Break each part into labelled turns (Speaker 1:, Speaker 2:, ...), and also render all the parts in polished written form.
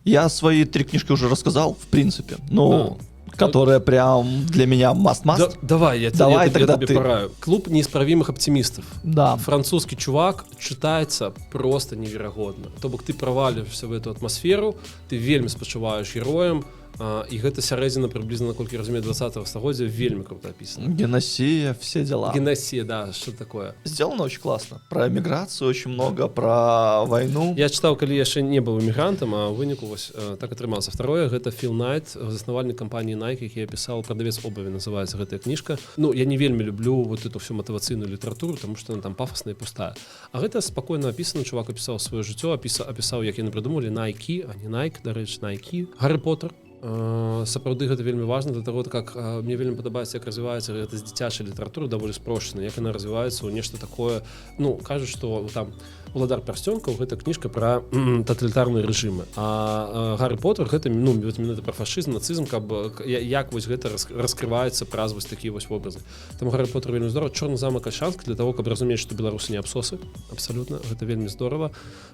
Speaker 1: Я свои 3 книжки уже рассказал, в принципе. Ну, которые прям для меня must-must.
Speaker 2: Давай, я тебе пораю. «Клуб неисправимых оптимистов».
Speaker 1: Да.
Speaker 2: Французский чувак, читается просто невероятно. То бок ты проваливаешься в эту атмосферу, ты вельмі спачуваеш героям, і гэта сярэдзіна прыблізна, наколькі разумею, 20-го стагоддзя вельмі круто описано.
Speaker 1: Геносия, все дела.
Speaker 2: Геносия, да, что такое?
Speaker 1: Сделано очень классно. Про эмиграцию очень много, про войну.
Speaker 2: Я читаў, калі яшчэ не быў эмігрантам, а ў выніку вось так атрымалася. Второе, гэта Філ Найт, заснавальнік кампаніі Nike, які пісаў «Прадавец обуви», называецца гэтая кніжка. Ну, я не вельмі люблю вот эту всю матывацыйную літаратуру, потому что она там пафосная и пустая. А гэта спокойно описано, чувак описал свое жыццё, описал, як яны придумали Nike, а не Nike, дарэчы, Nike. Гаррі Поттер. Сапраўды гэта вельмі важна для того, как мне вельмі падабаецца, як развіваецца гэта з дзіцячай літаратуры даволі спрошчана, як яна развіваецца ў нешта такое, ну, кажуць, што там «Уладар пярсцёнкаў» гэта кніжка пра таталітарныя рэжымы, а Гаррі Поттер гэта, ну, менавіта пра фашызм, нацызм, каб як вось гэта раскрываецца праз вось такія вось вобразы. Таму Гаррі Поттер вельмі здорава. «Чорны замак Ольшанск» для того, каб разумець, што беларусы не абсосы, абсалютна, гэта вельмі здорава.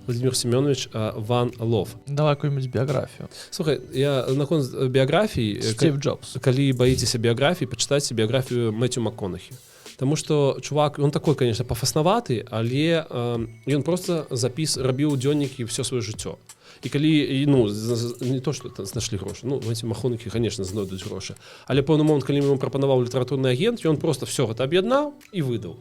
Speaker 2: Владимир Семёнович Ван Лов.
Speaker 1: Давай какую-нибудь биографию.
Speaker 2: Слухай, я наконт біяграфій,
Speaker 1: Стив Джобс.
Speaker 2: Калі баіцеся біяграфіі, пачытайце біяграфію Мэцю МакКонахі. Таму што чувак, он такой, конечно, пафаснаваты, але ён просто рабіў дзённікі ўсё сваё жыццё. І калі, ну, не то, што знайшлі грошы, ну, Мэцю МакКонахі, конечно, знойдуць грошы, але пэўны момант, калі яму прапанаваў літаратурны агент, ён просто все гэта аб'яднаў і выдаў.